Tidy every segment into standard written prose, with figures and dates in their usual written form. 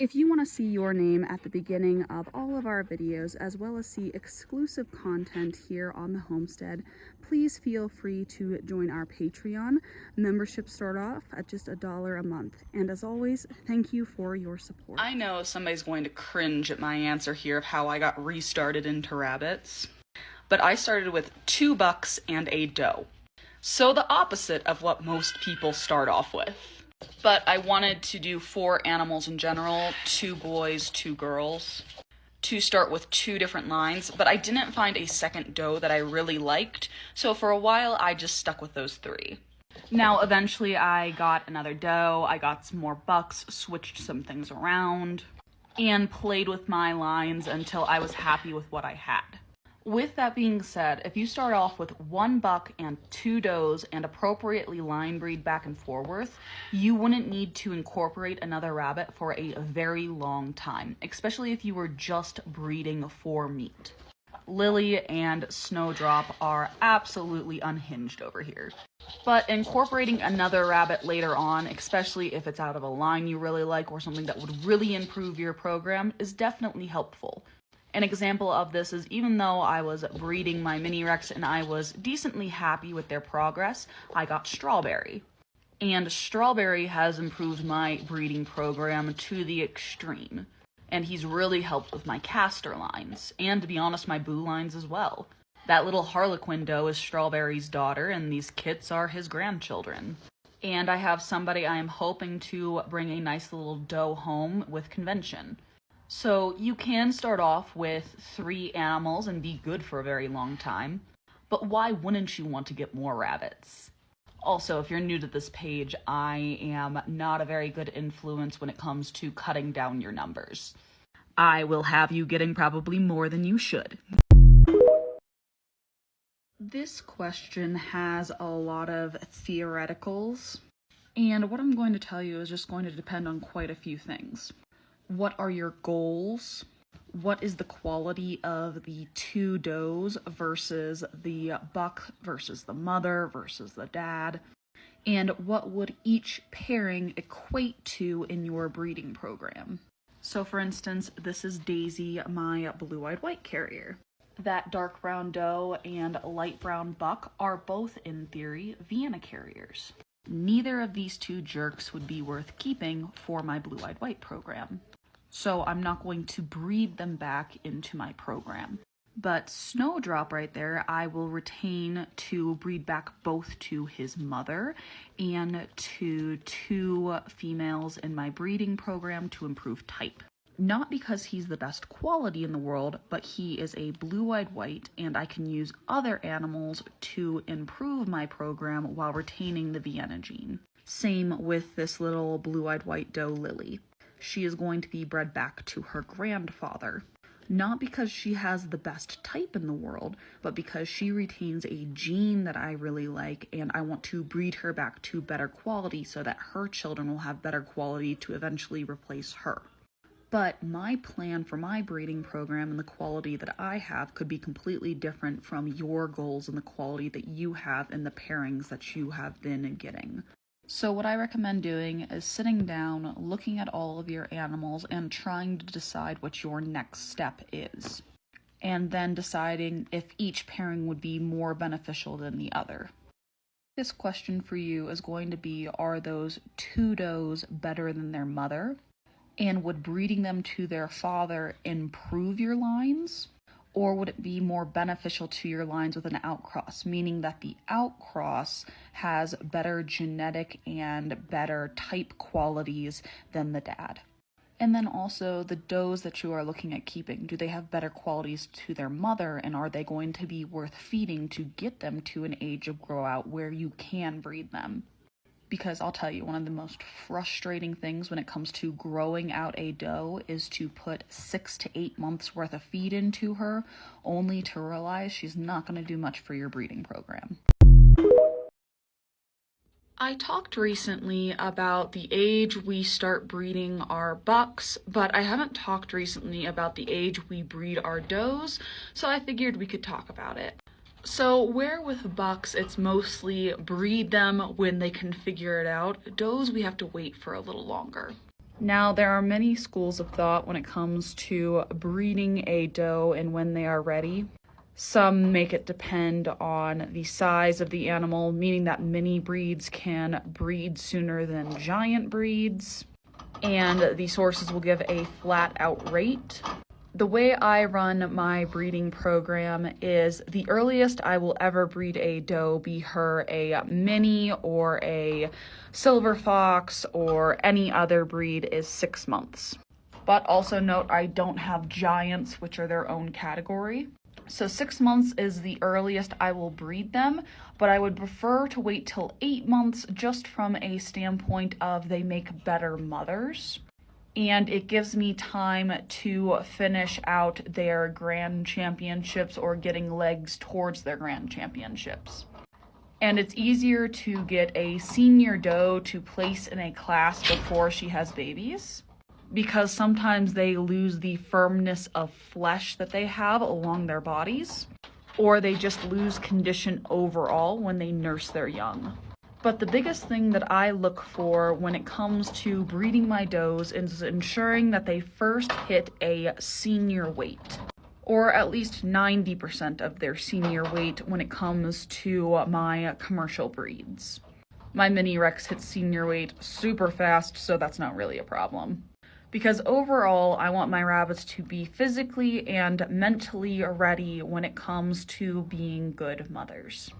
If you want to see your name at the beginning of all of our videos, as well as see exclusive content here on the homestead, please feel free to join our Patreon. Memberships start off at just $1 a month. And as always, thank you for your support. I know somebody's going to cringe at my answer here of how I got restarted into rabbits, but I started with 2 bucks and a doe. So the opposite of what most people start off with. But I wanted to do 4 animals in general, 2 boys, 2 girls, to start with 2 different lines, but I didn't find a second doe that I really liked, so for a while I just stuck with those 3. Now eventually I got another doe, I got some more bucks, switched some things around, and played with my lines until I was happy with what I had. With that being said, if you start off with 1 buck and 2 does and appropriately line breed back and forth, you wouldn't need to incorporate another rabbit for a very long time, especially if you were just breeding for meat. Lily and Snowdrop are absolutely unhinged over here. But incorporating another rabbit later on, especially if it's out of a line you really like or something that would really improve your program, is definitely helpful. An example of this is even though I was breeding my mini Rex and I was decently happy with their progress, I got Strawberry. And Strawberry has improved my breeding program to the extreme. And he's really helped with my caster lines, and to be honest, my boo lines as well. That little Harlequin doe is Strawberry's daughter, and these kits are his grandchildren. And I have somebody I am hoping to bring a nice little doe home with convention. So you can start off with 3 animals and be good for a very long time, but why wouldn't you want to get more rabbits? Also, if you're new to this page, I am not a very good influence when it comes to cutting down your numbers. I will have you getting probably more than you should. This question has a lot of theoreticals, and what I'm going to tell you is just going to depend on quite a few things. What are your goals? What is the quality of the 2 does versus the buck versus the mother versus the dad? And what would each pairing equate to in your breeding program? So for instance, this is Daisy, my blue-eyed white carrier. That dark brown doe and light brown buck are both, in theory, Vienna carriers. Neither of these 2 jerks would be worth keeping for my blue-eyed white program. So I'm not going to breed them back into my program. But Snowdrop right there, I will retain to breed back both to his mother and to 2 females in my breeding program to improve type. Not because he's the best quality in the world, but he is a blue-eyed white, and I can use other animals to improve my program while retaining the Vienna gene. Same with this little blue-eyed white doe, Lily. She is going to be bred back to her grandfather. Not because she has the best type in the world, but because she retains a gene that I really like, and I want to breed her back to better quality so that her children will have better quality to eventually replace her. But my plan for my breeding program and the quality that I have could be completely different from your goals and the quality that you have in the pairings that you have been getting. So what I recommend doing is sitting down, looking at all of your animals, and trying to decide what your next step is. And then deciding if each pairing would be more beneficial than the other. This question for you is going to be, are those 2 does better than their mother? And would breeding them to their father improve your lines? Or would it be more beneficial to your lines with an outcross, meaning that the outcross has better genetic and better type qualities than the dad? And then also the does that you are looking at keeping, do they have better qualities to their mother, and are they going to be worth feeding to get them to an age of grow out where you can breed them? Because I'll tell you, one of the most frustrating things when it comes to growing out a doe is to put 6 to 8 months worth of feed into her, only to realize she's not going to do much for your breeding program. I talked recently about the age we start breeding our bucks, but I haven't talked recently about the age we breed our does, so I figured we could talk about it. So where with bucks it's mostly breed them when they can figure it out, does we have to wait for a little longer. Now, there are many schools of thought when it comes to breeding a doe and when they are ready. Some make it depend on the size of the animal, meaning that mini breeds can breed sooner than giant breeds, and the sources will give a flat out rate. The way I run my breeding program is the earliest I will ever breed a doe, be her a mini or a silver fox or any other breed, is 6 months. But also note, I don't have giants, which are their own category. So 6 months is the earliest I will breed them, but I would prefer to wait till 8 months just from a standpoint of they make better mothers. And it gives me time to finish out their grand championships or getting legs towards their grand championships. And it's easier to get a senior doe to place in a class before she has babies, because sometimes they lose the firmness of flesh that they have along their bodies, or they just lose condition overall when they nurse their young. But the biggest thing that I look for when it comes to breeding my does is ensuring that they first hit a senior weight, or at least 90% of their senior weight when it comes to my commercial breeds. My mini Rex hits senior weight super fast, so that's not really a problem. Because overall, I want my rabbits to be physically and mentally ready when it comes to being good mothers.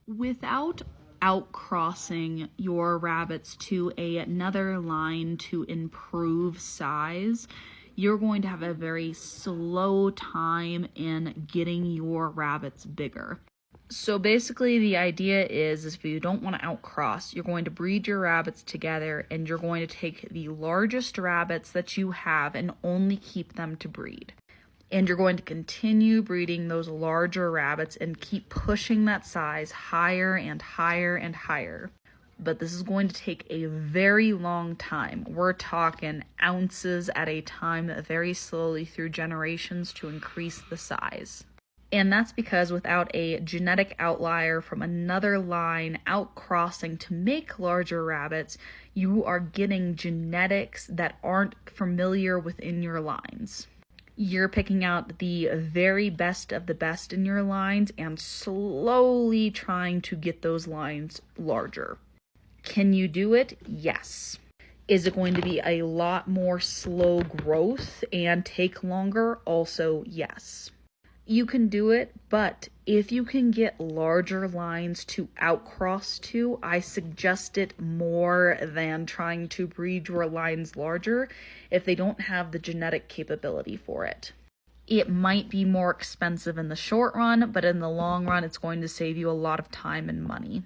Without outcrossing your rabbits to another line to improve size, you're going to have a very slow time in getting your rabbits bigger. So basically the idea is if you don't want to outcross, you're going to breed your rabbits together and you're going to take the largest rabbits that you have and only keep them to breed. And you're going to continue breeding those larger rabbits and keep pushing that size higher and higher and higher. But this is going to take a very long time. We're talking ounces at a time, very slowly through generations to increase the size. And that's because without a genetic outlier from another line outcrossing to make larger rabbits, you are getting genetics that aren't familiar within your lines. You're picking out the very best of the best in your lines and slowly trying to get those lines larger. Can you do it? Yes. Is it going to be a lot more slow growth and take longer? Also, yes. You can do it, but if you can get larger lines to outcross to, I suggest it more than trying to breed your lines larger if they don't have the genetic capability for it. It might be more expensive in the short run, but in the long run, it's going to save you a lot of time and money.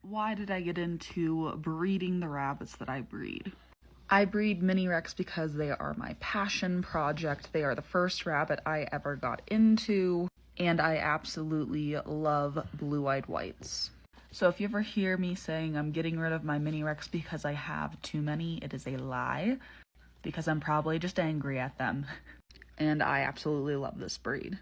Why did I get into breeding the rabbits that I breed? I breed mini Rex because they are my passion project. They are the first rabbit I ever got into, and I absolutely love blue-eyed whites. So if you ever hear me saying I'm getting rid of my mini Rex because I have too many, it is a lie, because I'm probably just angry at them. And I absolutely love this breed.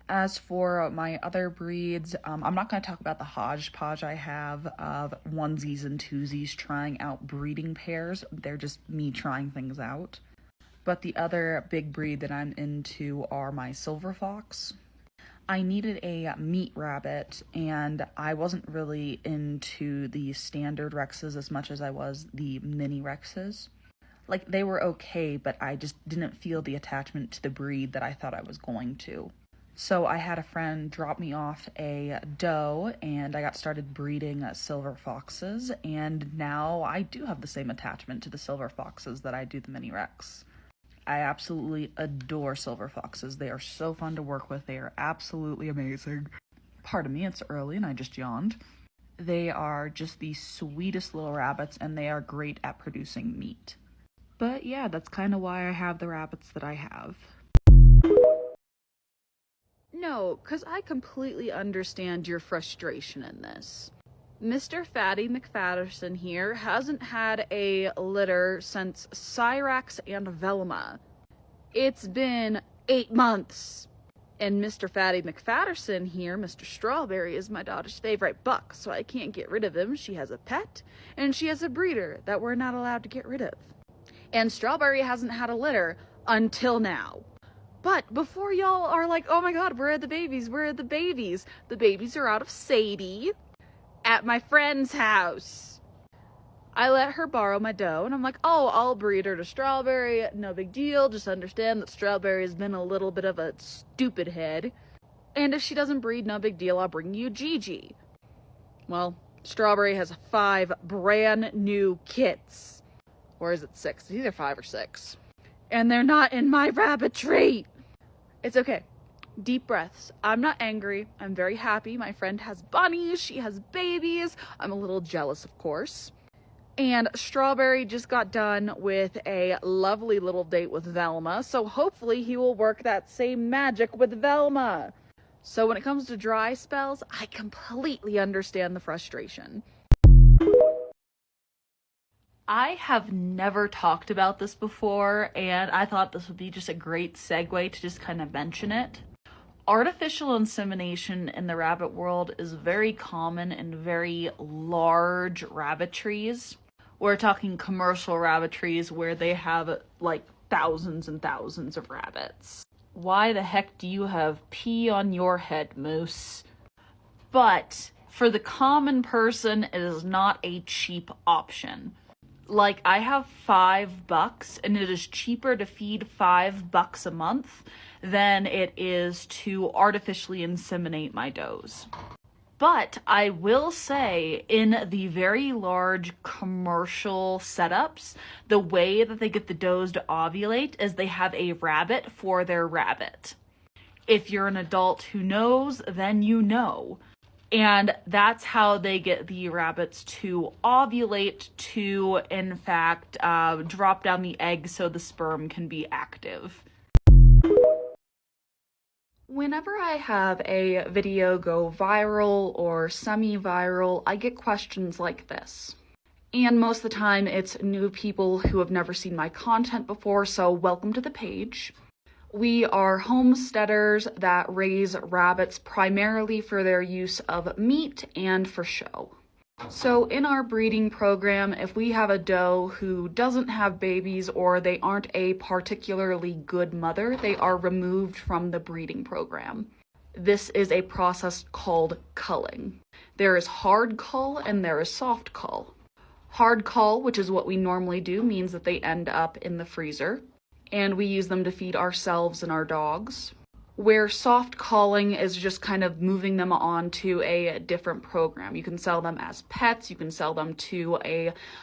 As for my other breeds, I'm not going to talk about the hodgepodge I have of onesies and twosies trying out breeding pairs. They're just me trying things out. But the other big breed that I'm into are my silver fox. I needed a meat rabbit, and I wasn't really into the standard Rexes as much as I was the mini Rexes. Like, they were okay, but I just didn't feel the attachment to the breed that I thought I was going to. So I had a friend drop me off a doe, and I got started breeding silver foxes, and now I do have the same attachment to the silver foxes that I do the mini Rex. I absolutely adore silver foxes. They are so fun to work with. They are absolutely amazing. Pardon me, it's early and I just yawned. They are just the sweetest little rabbits, and they are great at producing meat. But yeah, that's kind of why I have the rabbits that I have. No, because I completely understand your frustration in this. Mr. Fatty McFatterson here hasn't had a litter since Cyrax and Velma. It's been 8 months. And Mr. Fatty McFatterson here, Mr. Strawberry, is my daughter's favorite buck, so I can't get rid of him. She has a pet, and she has a breeder that we're not allowed to get rid of. And Strawberry hasn't had a litter until now. But before y'all are like, oh my god, where are the babies? Where are the babies? The babies are out of Sadie at my friend's house. I let her borrow my doe, and I'm like, oh, I'll breed her to Strawberry, no big deal. Just understand that Strawberry has been a little bit of a stupid head. And if she doesn't breed, no big deal, I'll bring you Gigi. Well, Strawberry has 5 brand new kits. Or is it 6? It's either 5 or 6. And they're not in my rabbitry. It's okay. Deep breaths. I'm not angry. I'm very happy. My friend has bunnies. She has babies. I'm a little jealous, of course. And Strawberry just got done with a lovely little date with Velma. So hopefully he will work that same magic with Velma. So when it comes to dry spells, I completely understand the frustration. I have never talked about this before, and I thought this would be just a great segue to just kind of mention it. Artificial insemination in the rabbit world is very common in very large rabbitries. We're talking commercial rabbitries where they have like thousands and thousands of rabbits. Why the heck do you have pee on your head, Moose? But for the common person, it is not a cheap option. Like, I have $5 and it is cheaper to feed $5 a month than it is to artificially inseminate my does. But I will say, in the very large commercial setups, the way that they get the does to ovulate is they have a rabbit for their rabbit. If you're an adult who knows, then you know. And that's how they get the rabbits to ovulate to, in fact, drop down the egg so the sperm can be active. Whenever I have a video go viral or semi-viral, I get questions like this. And most of the time, it's new people who have never seen my content before, so welcome to the page. We are homesteaders that raise rabbits primarily for their use of meat and for show. So in our breeding program, if we have a doe who doesn't have babies or they aren't a particularly good mother, they are removed from the breeding program. This is a process called culling. There is hard cull and there is soft cull. Hard cull, which is what we normally do, means that they end up in the freezer, and we use them to feed ourselves and our dogs. Where soft culling is just kind of moving them on to a different program. You can sell them as pets, you can sell them to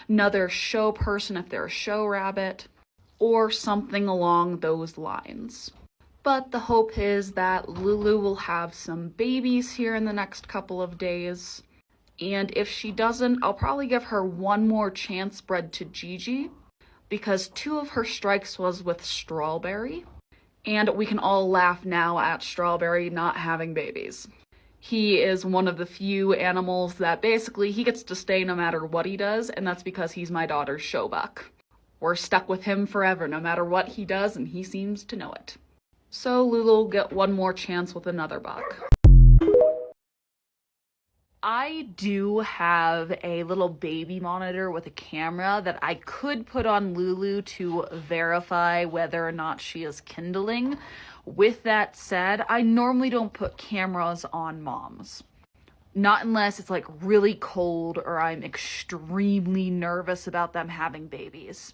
another show person if they're a show rabbit, or something along those lines. But the hope is that Lulu will have some babies here in the next couple of days. And if she doesn't, I'll probably give her one more chance bred to Gigi, because 2 of her strikes was with Strawberry, and we can all laugh now at Strawberry not having babies. He is one of the few animals that basically he gets to stay no matter what he does, and that's because he's my daughter's show buck. We're stuck with him forever no matter what he does, and he seems to know it. So Lulu will get one more chance with another buck. I do have a little baby monitor with a camera that I could put on Lulu to verify whether or not she is kindling. With that said, I normally don't put cameras on moms. Not unless it's like really cold or I'm extremely nervous about them having babies.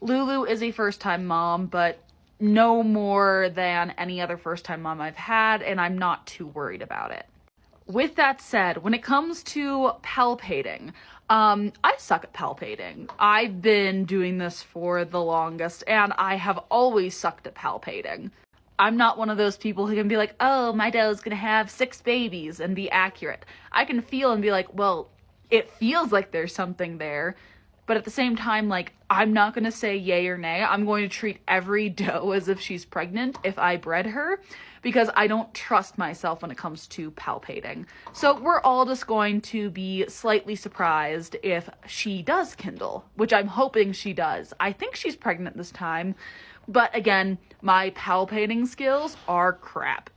Lulu is a first-time mom, but no more than any other first-time mom I've had, and I'm not too worried about it. With that said, when it comes to palpating, I suck at palpating. I've been doing this for the longest, and I have always sucked at palpating. I'm not one of those people who can be like, oh, my doe's gonna have 6 babies and be accurate. I can feel and be like, well, it feels like there's something there, but at the same time, like, I'm not gonna say yay or nay. I'm going to treat every doe as if she's pregnant if I bred her, because I don't trust myself when it comes to palpating. So we're all just going to be slightly surprised if she does kindle, which I'm hoping she does. I think she's pregnant this time, but again, my palpating skills are crap.